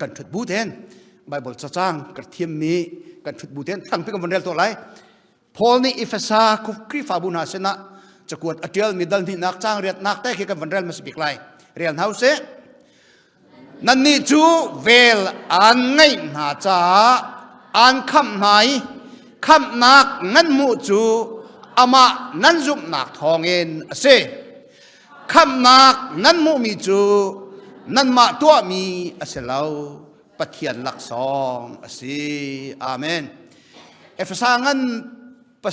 กันชุดบูเทนไบเบิลจ้างกระเทียมมีกันชุดบูเทนทั้งเป็นกันวันเรียลตัวไรพอลนี่อิฟซาคุกรีฟาบุนาเซนะจะกวดอัจฉริยมีดันที่นักจ้างเรียนนักแต่กันวันเรียลมาสบิกไลเรียนเฮาเซนั่นนี่จูเวลอันไงน่าจะอันคำไหนคำนักงั้นมูจูอามานั่นจุบนักทองเงินเซคำนักนั้นมูมีจูนั้นมาตัวมีเสลาปะเทียนหลักสองสิอาเมนเอฟซางันป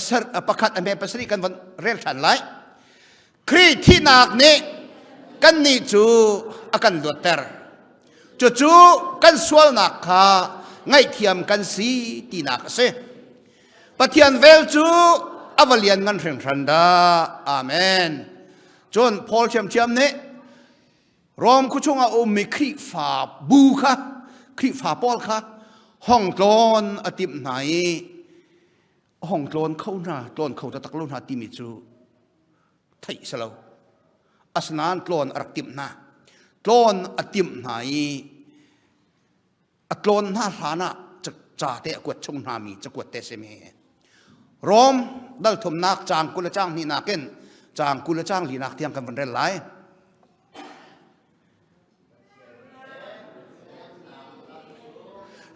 ระคัดอเมปัสริกันวันเรียลฉันไลครีที่นักนี้กันนี่จูอากันลวดเตอร์จูกันสวลนักข้าไงเทียมกันสีตีนักเสปะเทียนเวลจูอวเลียนงันเรียงฉันดาอาเมนจนพอลเชียมเนี่ยรอมคุชงอามีคริฝาบูค่ะคริฝาปอลค่ะห้องโกลนอติมไหนห้องโกลนเข้าหน้าโกลนเข้าตะตักลุนหาติมิจูไทยสลาวอัศนานโกลนอรักติมหน้าโกลนอติมไหนโกลนหน้าฐานะจะจ่าเตะกวดชงนามีจะกวดเตะเสมีรอมดัลทมนักจางกุลจ้างนี่นักเก็นจางกุลจ้างลีนักเทียงกันวันเรนไล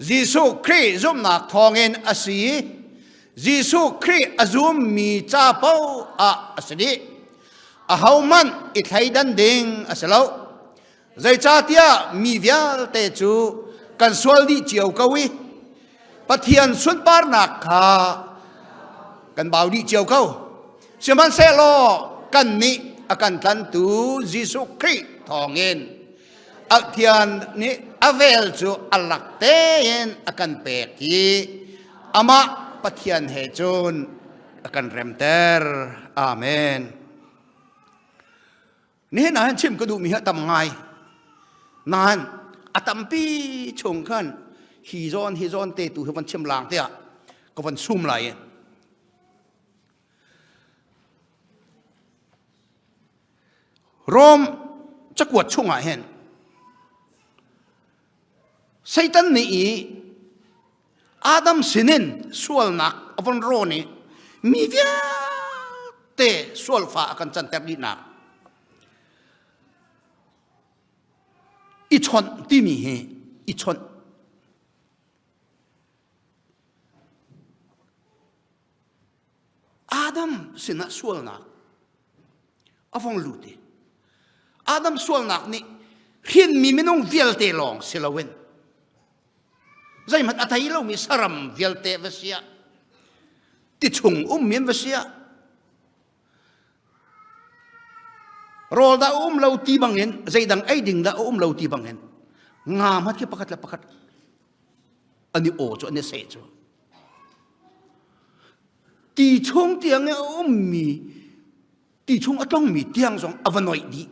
ยิสุคริซุมนักทองเงินอาศียิสุคริอาซุมมีจ้าเป้าอาศีอาหามันอิทไฮดันดิงอาศัลใจจ้าเตียมีเวียลเตจูกันสวลดีเจียวกวีปะเทียนสุนปาร์นักขากันบ่าวดีเจียวเขาเชื่อมันเซโลกันนี้อากันทันตูยิสุคริทองเงินอักเทียนนี้อเวลจูอัลลักเตนอากันเปกีอามาปะเทียนเฮจูนอากันเรมเตอร์อาเมนนี่นานชิมก็ดูมีเหตุทำไงนานอาตัมปีชงขันฮิจอนเตตูวันชิมลางเตียก็วันซุ่มไหลโรมจะกวดช่วงไหนเห็นไซตันนี่อาดัมสินินสวลนักอวันโรนี่มีเดียเตสวลฟ้ากันจันเตอร์ดีนักอีชนที่มีเหอีชนอาดัมสินะสวลนักอฟังลูดีอาดัมสวลนักนี่เห็นมีไม่น้องเวลเตลองเสลเวนใจมันอัตย์เรามีสรัมเวลเตวเสียติดชงเมียนวเสียรอดาเราตีบังเงินใจดังไอ้ดิ่งดาเราตีบังเงินงามฮัดที่ประคัดละประคัดอันนี้โอ้จ้ะอันนี้เสจ้ะตีชงเตียงเนี่ยมีตีชงต้องมีเตียงสองอวันหน่อยดี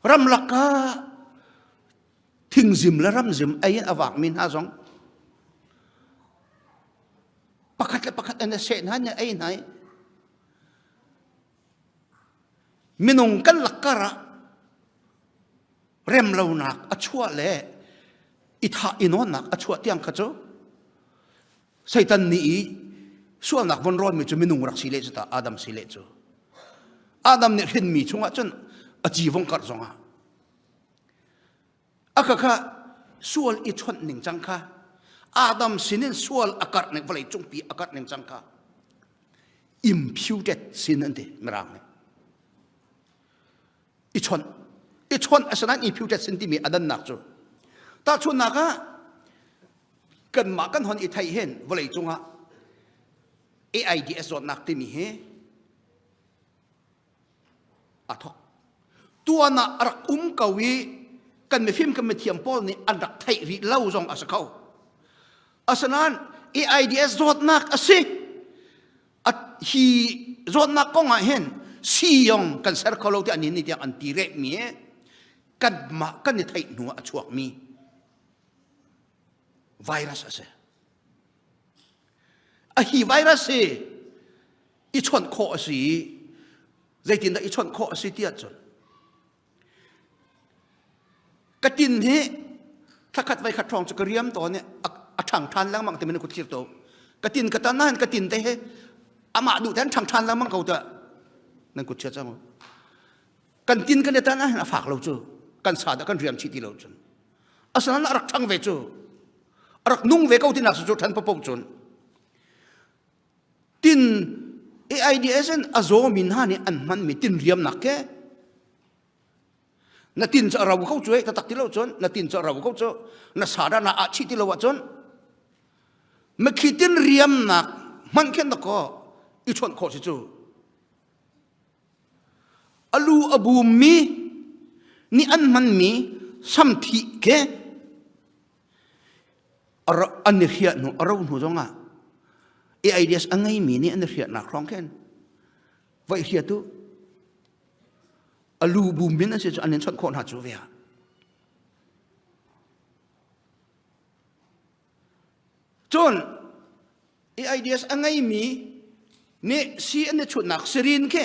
รำลักกะถึงซิมและรำซิมไอ้ยันอวักมินหาสองประคัดละประคัดอันนี้เสนั่นเนี่ยไอ้ไหนมินงกันลักกะระเริ่มเราหนักอัชวะเล่อิทาอินอนหนักอัชวะที่ยังขจรไซตันนี้ส่วนหนักวันร้อนมีจุมินงรักสิเลจุตาอาดัมสิเลจุอาดัมเนี่ยเห็นมีช่วงจนอจีวงกัดสองอ่ะค่ะส่วนอีชนหนึ่งจังค่ะอาดัมสินินส่วนอากาศหนึ่งวันจงปีอากาศหนึ่งจังค่ะ imputed สินันเดไม่รังเนี่ยอีชนอาศัยนั้นอีพิวเตสินที่มีอดันนักจูแต่ชนนักกันมากันหอนอีไทยเห็นวันเลยจงอ่ะ AIDS นักที่มีเฮอะทอกตัวน่ะรักกวีกันไม่ฟิล์มกันไม่เทียมป้อนนี่อันรักไทยรีเล่าจงอาศัยเขาอาศัยนั้น AIDS นักอาศัยฮีนักก็ง่ายเห็นซียงกันเสร์คอลที่อันนี้นี่ที่อันตีเรมีกันมากันในไทยหนัวช่วงมีไวรัสอะไรฮีไวรัสอีชนโคสีใจตินได้อีชนโคสีที่อัจฉริกตินที่ ถ้าขัดไว้ขัดทองจะกระเรียมตัวเนี่ยช่างทันแล้วมั่งแต่ไม่ได้กุศลโตกระตินกระตันนั่นกระตินเตะอามาดูแทนช่างทันแล้วมั่งเขาจะนั่นกุศลจังกันตินกันเดตันนะฝากเราจูกันสาดกันเรียมชีติเราจูอาศัยนั้นรักช่างเวจูรักนุ่งเวเขาที่นักสุดทันพระปกจูตินAIDS อาโซมินฮานี่อันมันมีตินเรียมนักแค่นาตินจะเราเข้าช่วยตักที่เราจนนาตินจะเราเข้าช่วยนาสาระนาอาชีที่เราจนไม่คิดตินเรียมนักมันแค่นักก็อีชนโคชิจูอลูอบูมีนี่อันมันมีสัมทิแค่อันนี้เหี้ยหนูเราหนูจงอ่ะAIDS อันไงมีนี่อันนี้เหี้ยนักร้องแค่ไว้เหี้ยตัวอลูบูมินนั่นสิอันนี้ชนคนหาจูเวียจนAIDS อันไงมีนี่ซีอันนี้ชุดนักสรินแค่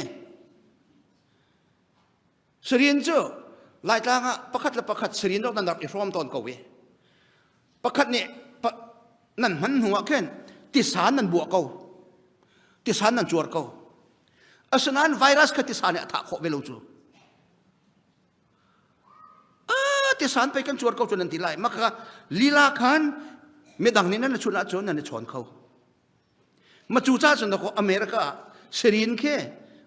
สรินจูหลายทางอ่ะประคัดและประคัดสรินต้องนับอีฟอร์มตอนเก่าเว้ประคัดเนี่ยนั่นมันหัวแค่ติสารนั่นบวกเก่าติสารนั่นจวดเก่าอาศัยนั้นไวรัสกับติสารเนี่ยถ้าขอเวลูจูติสารไปกันจวดเก่าจนนั่นทีไรมักก็ลีลาคันไม่ดังนี้นั่นชุนละจนนั่นชนเขามาจูจ้าจนตะโกอเมริกาสรินแค่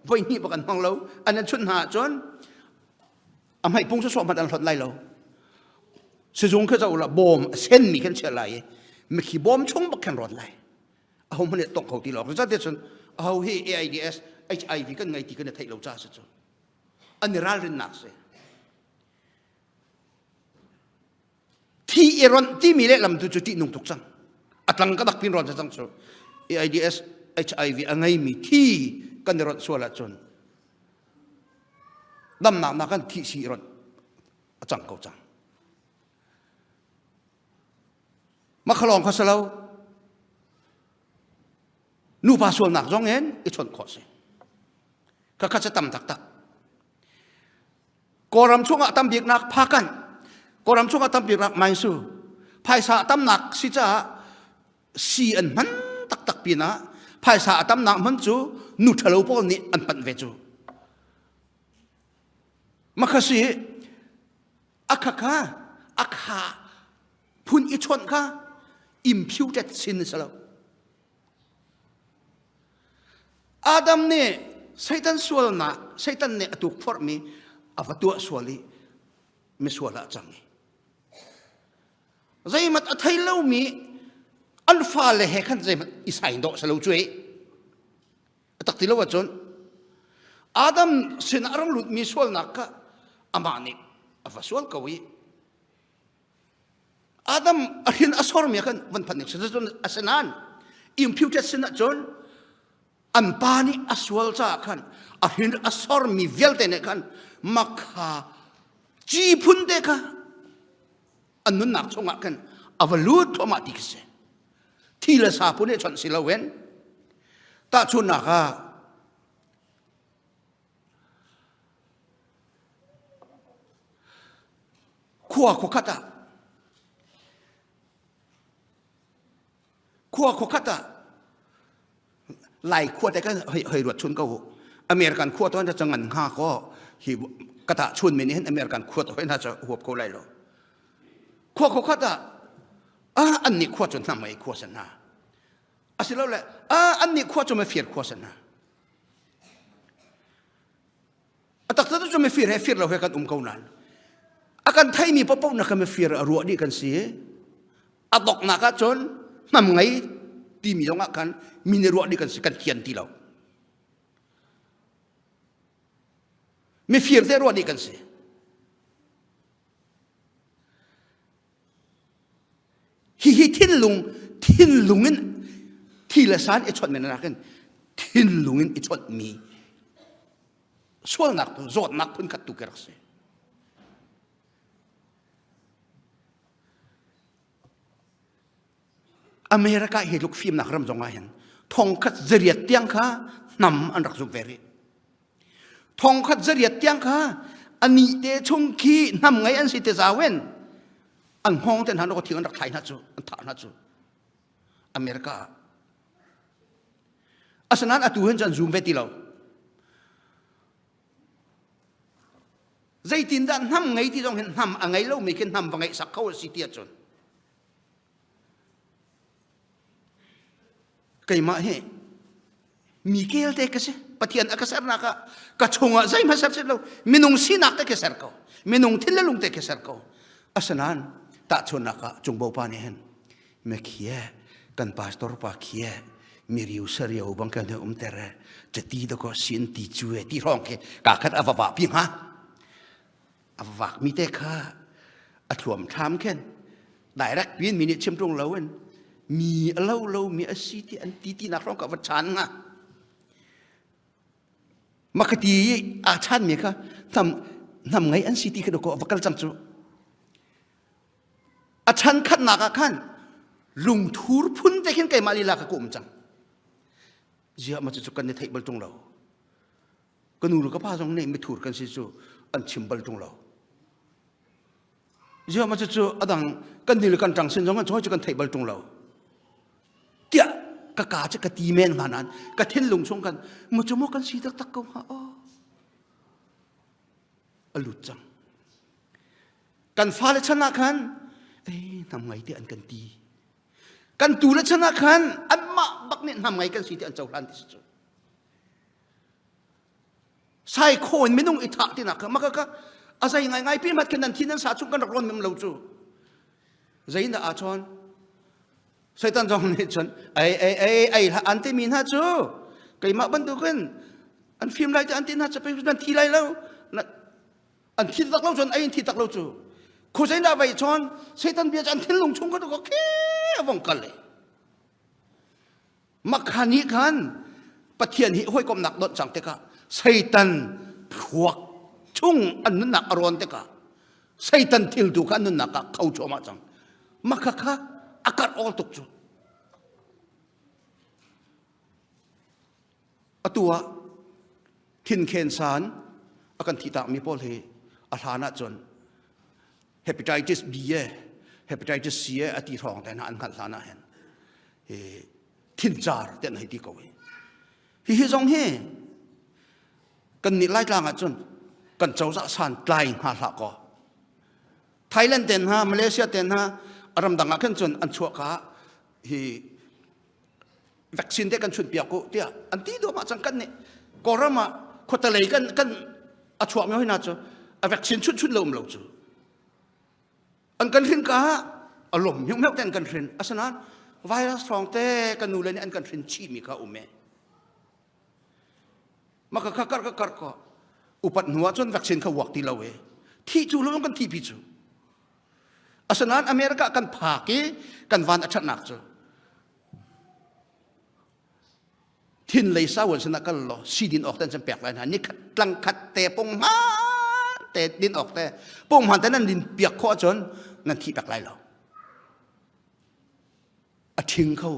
ไว้นี่ประกันของเราอันนั้นชุนหาจนอำให้ปุ่งสอบมันอันหดไล่เราสิ่งที่จะเอาละบอมเส้นมีกันเชื่อไรไม่ขี้บอมช่องบักแข่งรถไล่เอามันเนี่ยตกเขาตีหลอกจะเดี๋ยวจนเอาให้ AIDS HIV กันไงที่กันเนี่ยไทยเราจ้าสุดอันนี้รัลรินนักเสียที่อิรันที่มีเล่ลำตัวจุดที่นุ่งทุกสังอัตลังก็ตักพินรอนจะสังสุด AIDS HIV อันไงมีที่กันรอนส่วนละจนดำหนักนักกันที่สีรอนจังเขาจังมาขลองข้าเสลานูปาส่วนหนักจ้องเห็นอีชนขอสิข้าข้าจะตำตักกอรำช่วงตำบีกนักพากันกอรำช่วงตำบีกนักไม่สู้ภายสาตำหนักสิจ้าสีอันมันตักปีนะภายสาตำหนักมันจูนูทะลุพวกนี้อันปันเวจูมาข้าสิอักขาพุนอีชนข้าimputed sin สละอาดัมเนี่ยไซตันส่วนน่ะไซตันเนี่ยถูกฟอร์มีอาวัตัวส่วนนี้ไม่ส่วนละจังนี่ใจมันอัฐิเลวมีอันฟ้าเลยให้ขันใจมันอิสัยโดสละช่วยตักที่เลวจนอาดัมสินอารมณ์หลุดมีส่วนนักก็อามานิอาวัส่วนกวีอาดัมอรินอัศรมีกันวันพันธุ์นี้จนอาศัยนั้นอิมพิวเตสินจนอันปานิอัศวลจ้ากันอรินอัศรมีเวลเตนกันมักฮาจีพุนเดกันอันนู้นนักชงกันอวลูดทอมาติกเซที่ละสาพุนเดชนสิลาเวนตาชุนนักขัวขวัตขั้วขวัตไล่ขั้วแต่ก็เฮรวดชุนก็อเมริกันขั้วตัวนั้นจะงันห้าก็หิวกระตะชุนไม่นี่เห็นอเมริกันขั้วตัวนั้นน่าจะหัวเขาไล่หรอขั้วขวัตอันนี้ขั้วจนทำไมขั้วสนาอาศัยแล้วแหละอันนี้ขั้วจนไม่เฟียดขั้วสนาแต่ถ้าจะไม่เฟียดให้เฟียดเราให้กันเขานั้นอาการไทยมีป๊อปนักไม่เฟียดรัวดีกันสิอดอกนักจนนั่นไงที่มีตรงนั้นมีในรัวดีกันสิกันเขียนที่เราไม่เฟียร์แต่รัวดีกันสิฮิทินลุงเงินที่ละสานไอชดเหมือนนักกันทินลุงเงินไอชดมีส่วนนักโจทย์นักพุ่นกัดตุกรักสิอเมริกาเห็นลูกฟิล์มนักรำจงไงเห็นทองคัดเจียดเตียงข้านำอันรักสุเวรีทองคัดเจียดเตียงข้าอันนี้เตชงคีนำไงอันสิเตจาเวน อันห้องเต็นหันเราก็ทิ้งอันรักไทยนะจูอันถ่านะจูอเมริกาอาสนั้นอตูเห็นจันซูมเวทีเราใจตินด้านทำไงที่ต้องเห็นทำอะไรเราไม่เห็นทำว่าไงสักเขาสิเตียจนไก่มาเฮมีเกลเตกเสปะเทียนอากาศนักกะชงอะใจมาสับเสเราไม่นุ่งสีนักเตกเสร์เขาไม่นุ่งทิลลุงเตกเสร์เขาอาสนั้นตัดชนนักจงบ่าวปานี่เห็นไม่เขียกันพาสตอร์ปาเขียมีริวเสียวบังกันเดิมเตระจะตีดก็สินตีจุเอตีร้องเคกาคัดอวบะพิมฮะอวบะมีเตค่ะอัฐวมทำแค่ได้รักวินมินิชิมตรงเราเองมีเรามีอาชีพที่อันตีนักร้องกับวัชชันนะมักตีอาชันมีค่ะทำไงอันสิที่เขาบอกว่ากันจังจูอาชันขัดนักขันลุงทูร์พุ่นแต่เห็นไก่มาลีลากะกุมจังเจ้ามาจะจุกันในไทยบอลตรงเราก็นูรุกพาตรงนี้ไม่ถูกกันสิจูอันชิมบอลตรงเราเจ้ามาจะจูอดังกันนี่หรือกันจังสินจงกันช่วยจุกันไทยบอลตรงเราเดี๋ยวกะกาจะกะตีเมนมานั้นกะเทนลงชงกันมันจะมอกันสีตักก็ฮะอ๋อลุจังกันฟ้าและชนะกันทำไงที่อันกันตีกันตูและชนะกันอันมาบักเนี่ยทำไงกันสิที่อันเจ้าหลานที่สุดใช่โคนไม่นุ่งอิทธิที่นักมักก็อาศัยไงพี่มัดกันนั่นที่นั่นสาชุกันรักร้อนมันเราจูใจน่าอาชอนใส่ตันจงนี่ชนไอ้อันที่มีน่าจูไก่มาบันทุกันอันฟิล์มไรจะอันที่น่าจะไปนั่นทีไรแล้วอันที่ตักเราชนไอ้ที่ตักเราจูคุณใช้ดาไปชอนใช้ตันเบียร์อันที่ลงชงก็ต้องแค่วงกันเลยมักขานี้กันปะเทียนหิห้อยกลมหนักโดนจังเตกะใช้ตันพวกชุ่งอันนั้นหนักอรอนเตกะใช้ตันทิลดูกันนั้นหนักเขาโจมาจังมักค่ะอากาศออลตุกจูตัวทินเคนสารอาการที่ตามีพอลเฮอาหารน่ะจนhepatitis B hepatitis C อติรองแต่นั่นขันสานะเห็นทินจาร์แต่ไหนที่เขาฮิจงเฮกันนี่ไล่กลางอ่ะจนกันเจ้าจะสานไกลหาหลักก็ไทยแลนด์เต็นฮะมาเลเซียเต็นฮะอารมณ์ดังกันจนอันชั่วข้าวัคซีนเด็กกันชุนเปียกกูเดียอันที่ดูมาจังกันเนี่ยก็รามาคนตะเลยกันอัชั่วไม่ให้น่าจะวัคซีนชุดเริ่มเราจูอันกันรินก้าอารมณ์ยังไม่แต่งกันรินอาสนะไวรัสทองเต้กันนูเลยอันกันรินชีมีข้าอุเมมาก็อุปัตหัวจนวัคซีนเขาวักที่เราที่จูเรื่องกันที่พิจูอาสนะอเมริกากันผากีกันวันอัชนักจูทินเลยสาวสนักกันหล่อซีดินออกแต่จะแปลกเลยนะนี่ลังขัดแต่ปงมาแต่ดินออกแต่ปงหันแต่นั่นดินเปียกข้อจนนั่นที่แปลกไรเราทิ้งเขา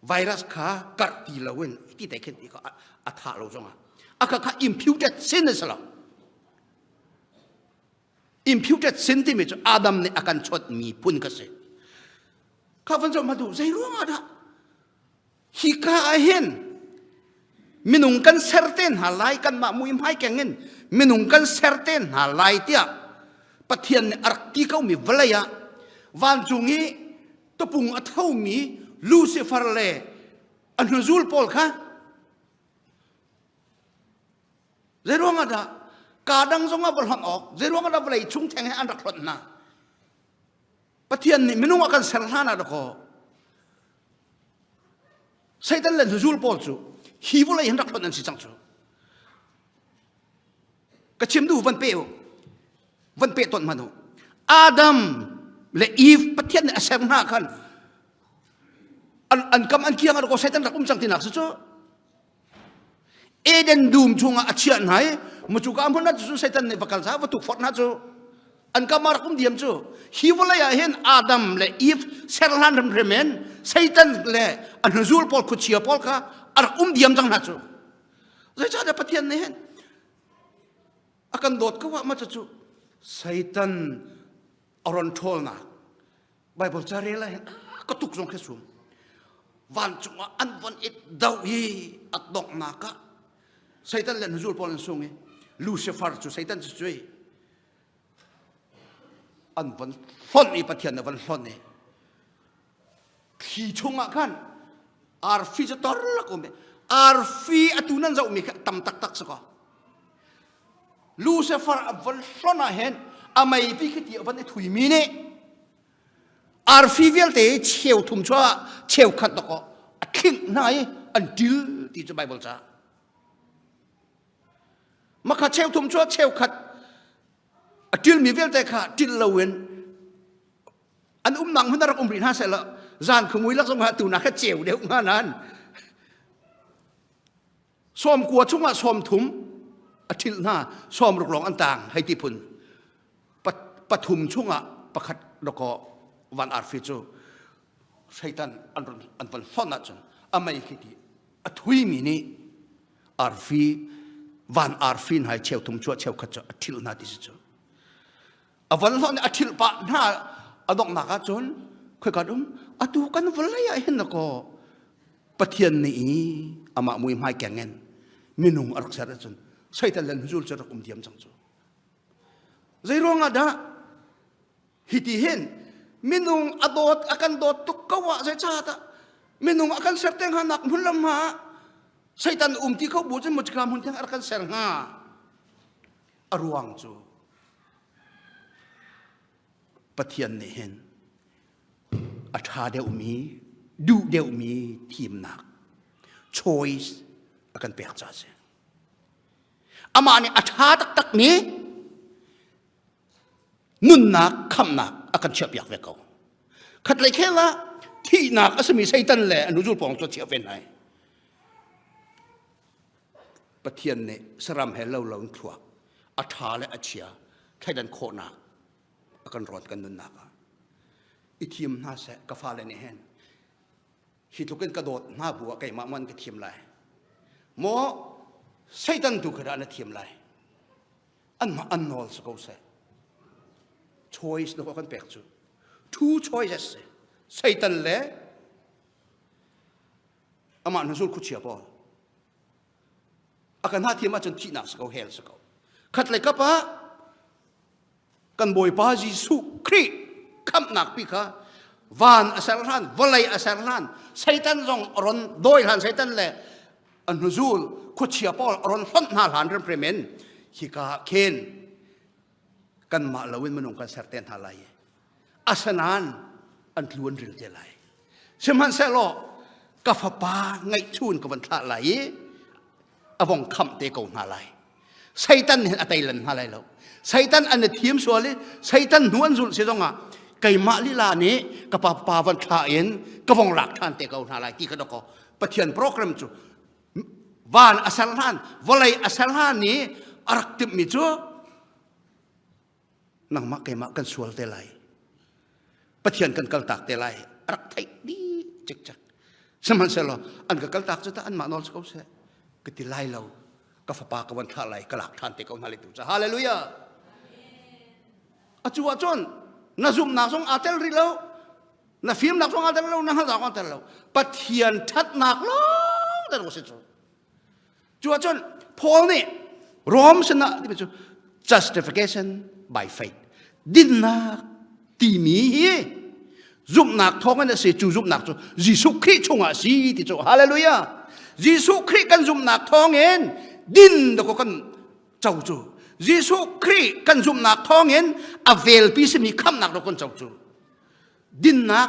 ไวรัสขากัดตีเราเว้นที่แต่เข็นที่ก็อัฐาเราจังอ่ะก็อิมพิวเต็ดซินส์ละอิมพิวเต็ดซินที่มีจุอาดัมเนี่ยอาการชดมีพุ่นกษัตริย์ข้าพเจ้ามาดูใจรู้ว่านะฮิกาเห็นมินุงกันเซอร์เทนหาไลกันมามุยไม่แก่เงินมินุงกันเซอร์เทนหาไลเตียปะเทียนอาร์ติเขามีเวลายะวันจุงนี้ตัวปุ่งอัฐามีลูซิฟาร์เล่อันนั้นจูลพอลค่ะเรื่องอะไรการดังสงบหลังออกเรื่องอะไรอะไรชุ่งแทงให้อันรักรถนะปะเทียนนี่มินุงอาการเซอร์ทานาดก็ใช่แต่เล่นจูลพอลจูฮีวเลยเห็นรักรถนั่นสิจังจูก็ชิมดูวันเปต้นมาดูอาดัมและอีฟปะเทียนเนี่ยเซอร์นากันอันกำอันเคียงอันก็ใช้ตั้งแต่กุมจังที่นักสุดเอเดนดูมชงอาเชียนไหนมาจุกอันพนัดสุดใช้ตั้งในประกันสาวัตถุฟอดนัดสุอันกำมารักกุมเดียมสุฮิวเลยเห็นอาดัมและอีฟเซอร์ลันด์เรเมนใช้ตั้งและอันจูลพอลคุเชียพอลค่ะอันกุมเดียมจังนัดสุใช้จะปะเทียนเนี่ยเห็นอาการโดดก็ว่ามาจุใช้ตั้ง aron thol na Bible chari la ka tuk jong khesum van chunga an van it dau hi at dok na ka Satan len huzul pon sungi Lucifer chu Satan chu chui an van phon i pathian na van phon ni khi chunga khan ar fi cha tor la ko me ar fi atunan zau mi tam tak tak sa ko Lucifer van phon a hen amai pi khiti van e thui mi ne ar fi vel te cheu thum chwa cheu khat ko akhing nai until ti chu Bible cha mà khát treo thùng chúa treo kháttil mi vel tay khát til lawen an nang hun rak rin ha sela zan khumui lak song ha tu na khát treo deu nga nan som kwa chunga som thum atil na som ruk long an tang hai ti phun pathum chunga pakhat roko van arfi chu Satan an van phona chun amai khiti athui mi ni arfi van arfin hai cheu thum chua cheu khacha athil na ti chu avan hon athil pa na adok na ka chon khoi ka dum atu kan volaya hin ko pathian ni ama mui mai kengen minung arsar chon Satan len huzul cha diam chang chu zairong ada hiti hen minung adot akan dot tuk kawa sa chata minung akan serteng hanak mulam ha Satan ti kau bukan macam mun tiang arkan seranga aruang chu pathian ni hen atha de du de tim nak choice akan pek cha se ama ni atha tak ni nun nak kham nak akan chep yak ve kau khat lai khela thi nak asmi Satan le anujul pong cho chep ven hai pathian ne saram hello lo thua atha le achia thaidan khona akan ron kan nun naka ithim na se ka fa le ne hen hi thuken ka dot na buwa kai ma man ka thim lai mo Satan tu khara na thim lai an ma an nol so ko se choice no kan pek chu two choices Satan le ama na sul khu chia bo akan hati ma chon thi nak sakau hel sakau khat lai ka pa kan boy pa Jesu Kri kham nak pi kha van asarhan volai asarhan Satan jong ron doi han Satan le anuzul khuchia pol ron hon na han ren premen hi ka ken kan ma lawin manung kan serten halai asanan an tluan ril te lai semhan se lo ka fa pa ngai chun ka ban tha lai avong kham te ko na lai Satan hen atai lan ha lai lo Satan an thiam suali Satan nuan zul se zonga kai ma li la ni ka pa van tha en ka vong lak than te ko na lai ti ka do ko pathian program chu van asal han volai asal han ni arak tip mi chu nang ma kai ma kan sual te lai pathian kan kal tak te lai arak thai di chek chak saman se lo an ka kal tak chu ta an ma nol ko se kiti lai lo ka fa pa ka wan tha lai ka lak than te ko na le tu cha hallelujah achu achon na zum na song atel ri lo na film nak song atel lo na ha da atel lo pathian that nak lo da ko se chu chu achon Paul ni rom sna di chu justification by faith din na ti mi hi zum nak thong na se chu zum nak chu Jesu Christ chunga si ti chu hallelujah Jesu Christ kan zum nak thong en din da ko kan chau chu Jesu Christ kan zum nak thong en avel pi se mi kham nak ro kon chau chu din nak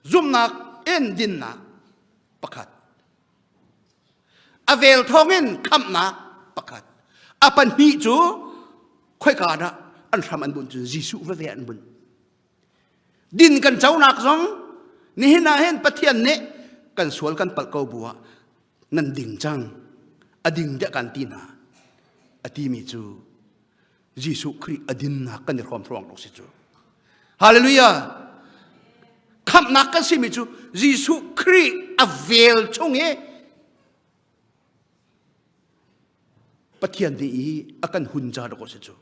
zum nak en din nak pakhat avel thong en kham nak pakhat apan hi chu khoi ka da an tham an bun chu Jesu ve ve an bun din kan chau nak zong ni hina hen pathian ne kan sual kan pal ko buwa nan ding chang ading de kan tina ati mi chu Jesu Christ adin na kan rom throng lo si chu hallelujah kham nak kan si mi chu Jesu Christ avel chung e pathian di akan hunja ro si chu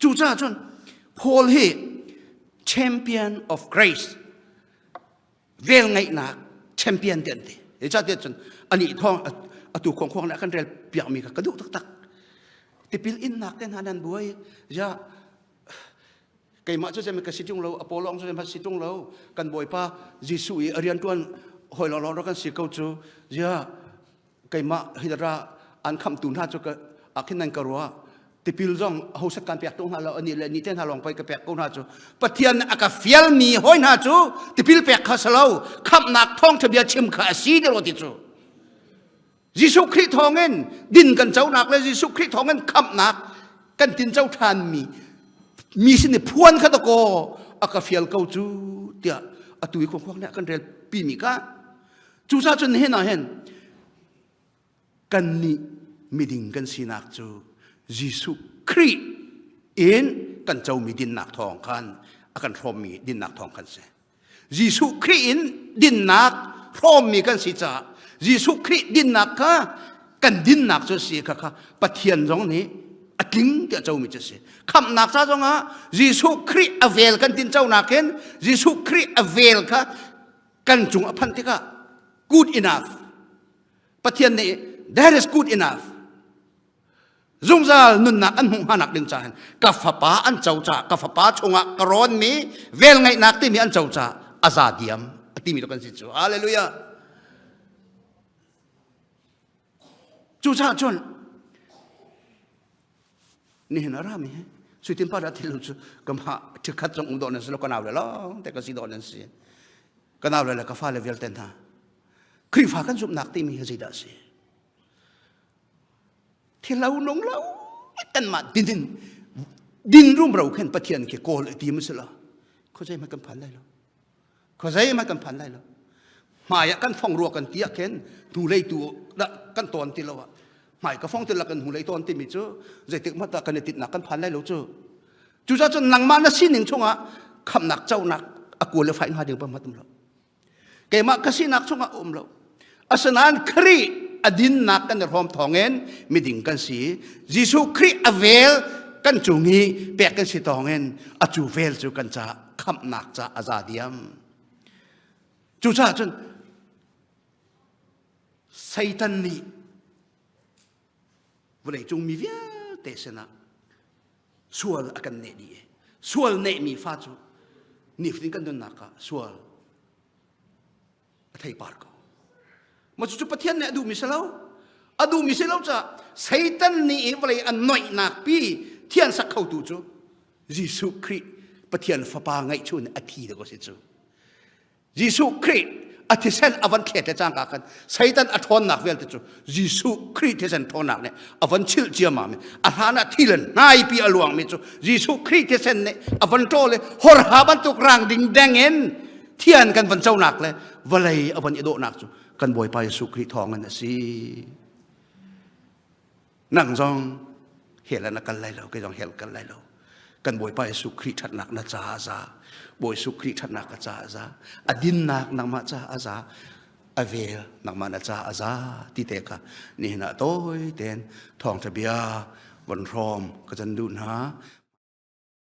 จูจ้าจนพอลเฮ champion of grace เวลไงนัก champion เด่นเดี๋ยวจ้าเดี๋ยวจนอันนี้ท้องตัวของนักกันเรียนเปียกมีกระดูกตักติปิลอินนักเด่นฮันนันบวยจ้าไก่มาจะจะมีกระสิจุงเราอโปโลจะจะมีกระสิจุงเรากันบวยป้ายิสุยเรียนตัวหอยหล่อๆกันสิเขาจูจ้าไก่มาฮิดราอันคำตุนท่าจุกอาคินันกรัวติปิลจงเขาสักการเปียกตรงหาเราอันนี้เลยนี่เต้นหาลองไปกับเปียกกูน่าจูปะเทียนอากาศเฟียลมีหอยน่าจูติปิลเปียกข้าสลาวคำนักท่องทะเบียนชิมข้าสีเดียวติจูยิสุคริสต์ทองเงินดินกันเจ้าหนักเลยยิสุคริสต์ทองเงินคำนักกันดินเจ้าทานมีสิ่งพวนข้าตะโกอากาศเฟียลเก้าจูเดียอตุยของพวกนี้กันเรียนปีมีก้าจูซาจนเห็นนะเห็นกันนี่มีดิ่งกันสีนักจูยิสุคริสต์เอ็นกันเจ้ามีดินหนักทองกันอากันพร้อมมีดินหนักทองกันเสียยิสุคริสต์เอ็นดินหนักพร้อมมีกันสิจ้ายิสุคริสต์ดินหนักค่ะกันดินหนักจะเสียค่ะปะเทียนตรงนี้อัดลิงเดี๋ยวเจ้ามีจะเสียคำหนักซะตรงอ่ะยิสุคริสต์อเวลกันดินเจ้าหนักเห็นยิสุคริสต์อเวลค่ะกันจุงอภันติค่ะ good enough ปะเทียนนี้ that is good enoughจงจะนุนนักอันหงหานักดึงจานกับฟ้าป้าอันเจ้าจ่ากับฟ้าป้าชงอ่ะกรอนมีเวลไงนักที่มีอันเจ้าจ่าอาซาเดียมที่มีตัวกันสิจูฮาเลลูยาจูจ่าจนนี่เห็นอะไรมั้ยสุดที่พระราธิลุจูก็มาที่ขัดจงอุดรนั่นสิเราก็น่าเลยล่ะแต่ก็สิโดนนั่นสิก็น่าเลยก็ฟ้าเลเวลเต็นท่าครีฟ้ากันจุบนักที่มีให้สิได้สิที่เราลงเรากันมาดินรุ่มเราเห็นปะเทียนเกี่ยโกลตีมันสิละเขาใจมากันพันได้หรอเขาใจมากันพันได้หรอหมายกันฟ้องรัวกันเตี้ยเข็นดูเลยตัวละกันตอนที่เราหมายก็ฟ้องที่ละกันหูเลยตอนที่มีเจ้าใจติดมาตากันติดหนักกันพันได้หรอเจ้าจู่ๆจนหนังมานะสิ่งหนึ่งช่วงอ่ะคำหนักเจ้าหนักอกูเลยไฟมาเดียวประมาณนั้นเราแกมาก็สิ่งหนักช่วงอ่ะเราอาสนานครีอดินนักกันรวมทองเงินมีดิ่งกันสียิสุคริสต์อเวลกันจุงีเปียกกันสีทองเงินอจูเวลจูกันจะคำนักจะอาซาเดียมจูจ้าจนไซตันนี่วันไหนจงมีเวียเตสนะส่วนอากันเนดีส่วนเนมีฟ้าจูนี่ฟิงกันโดนนักส่วนไทยปาร์กมาจุดปะเทียนเนี่ยดูมิเสลาดูมิเสลาจะไซตันนี่วันไหนอันน้อยนักปีเทียนสักเข้าดูจูยิสุคริสต์ปะเทียนฟ้าปาไงชูนอาทิตย์ก็สิจูยิสุคริสต์อาทิตย์เซนอวันเขตจะจ้างกันไซตันอัทอนนักเวลติจูยิสุคริสต์เซนทอนนักเนี่ยอวันชิลเจียมาเมอาหารที่เลนนายปีอลวงเมจูยิสุคริสต์เซนเนี่ยอวันโตเลยฮอร์ฮาบันตุกรังดิ่งแดงเงินเทียนกันวันเจ้านักเลยวันไหนอวันยโดนักจูกันบ่อยไปสุคริทองกันนะสินั่งจองเห็นแล้วนักกันไรเราก็จองเห็นกันไรเรากันบ่อยไปสุคริทัดนักนะจ้าจ้าบ่อยสุคริทัดนักนะจ้าจ้าอดินนักนักมาจ้าจ้าอเวลนักมานะจ้าจ้าที่เตกะนี่นะโต้ยเต็นทองทะเบียวันพร้อมก็จะดูนะ